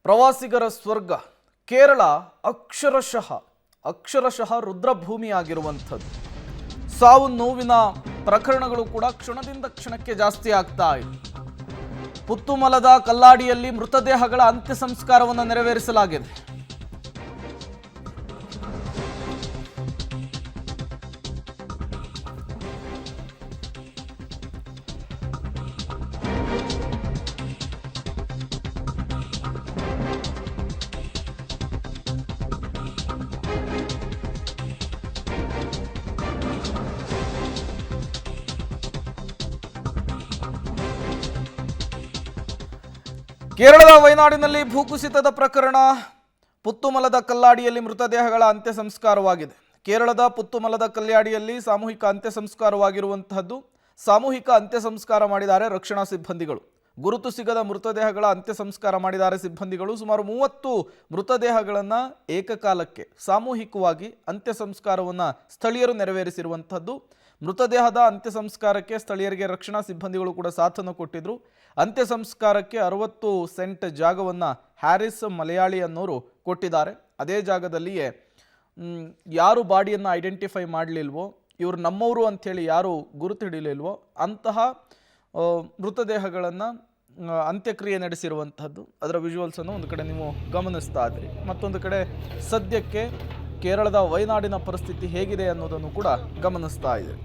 ಪ್ರವಾಸಿಗರ ಸ್ವರ್ಗ ಕೇರಳ ಅಕ್ಷರಶಃ ರುದ್ರಭೂಮಿಯಾಗಿರುವಂಥದ್ದು. ಸಾವು ನೋವಿನ ಪ್ರಕರಣಗಳು ಕೂಡ ಕ್ಷಣದಿಂದ ಕ್ಷಣಕ್ಕೆ ಜಾಸ್ತಿ ಆಗ್ತಾ ಇದೆ. ಪುತ್ತುಮಲದ ಕಲ್ಲಾಡಿಯಲ್ಲಿ ಮೃತದೇಹಗಳ ಅಂತ್ಯ ಸಂಸ್ಕಾರವನ್ನು ನೆರವೇರಿಸಲಾಗಿದೆ. ಕೇರಳದ ವಯನಾಡಿನಲ್ಲಿ ಭೂಕುಸಿತದ ಪ್ರಕರಣ. ಪುತ್ತುಮಲದ ಕಲ್ಲಾಡಿಯಲ್ಲಿ ಮೃತದೇಹಗಳ ಅಂತ್ಯ ಸಂಸ್ಕಾರವಾಗಿದೆ. ಕೇರಳದ ಪುತ್ತುಮಲದ ಕಲ್ಯಾಡಿಯಲ್ಲಿ ಸಾಮೂಹಿಕ ಅಂತ್ಯ ಸಂಸ್ಕಾರವಾಗಿರುವಂತಹದ್ದು. ಸಾಮೂಹಿಕ ಅಂತ್ಯ ಸಂಸ್ಕಾರ ಮಾಡಿದ್ದಾರೆ ರಕ್ಷಣಾ ಸಿಬ್ಬಂದಿಗಳು. ಗುರುತು ಸಿಗದ ಮೃತದೇಹಗಳ ಅಂತ್ಯ ಸಂಸ್ಕಾರ ಮಾಡಿದ್ದಾರೆ ಸಿಬ್ಬಂದಿಗಳು. ಸುಮಾರು 30 ಮೃತದೇಹಗಳನ್ನು ಏಕಕಾಲಕ್ಕೆ ಸಾಮೂಹಿಕವಾಗಿ ಅಂತ್ಯ ಸಂಸ್ಕಾರವನ್ನು ಸ್ಥಳೀಯರು ನೆರವೇರಿಸಿರುವಂಥದ್ದು. ಮೃತದೇಹದ ಅಂತ್ಯ ಸಂಸ್ಕಾರಕ್ಕೆ ಸ್ಥಳೀಯರಿಗೆ ರಕ್ಷಣಾ ಸಿಬ್ಬಂದಿಗಳು ಕೂಡ ಸಾಥನ್ನು ಕೊಟ್ಟಿದ್ರು. ಅಂತ್ಯ ಸಂಸ್ಕಾರಕ್ಕೆ 60 ಸೆಂಟ್ ಜಾಗವನ್ನು ಹ್ಯಾರಿಸ್ ಮಲಯಾಳಿ ಅನ್ನೋರು ಕೊಟ್ಟಿದ್ದಾರೆ. ಅದೇ ಜಾಗದಲ್ಲಿಯೇ ಯಾರು ಬಾಡಿಯನ್ನು ಐಡೆಂಟಿಫೈ ಮಾಡಲಿಲ್ವೋ, ಇವರು ನಮ್ಮವರು ಅಂಥೇಳಿ ಯಾರು ಗುರುತು ಹಿಡಿಲಿಲ್ವೋ ಅಂತಹ ಮೃತದೇಹಗಳನ್ನು ಅಂತ್ಯಕ್ರಿಯೆ ನಡೆಸಿರುವಂಥದ್ದು. ಅದರ ವಿಜುವಲ್ಸನ್ನು ಒಂದು ಕಡೆ ನೀವು ಗಮನಿಸ್ತಾ ಇದ್ರಿ. ಮತ್ತೊಂದು ಕಡೆ ಸದ್ಯಕ್ಕೆ ಕೇರಳದ ವಯನಾಡಿನ ಪರಿಸ್ಥಿತಿ ಹೇಗಿದೆ ಅನ್ನೋದನ್ನು ಕೂಡ ಗಮನಿಸ್ತಾ ಇದೆ.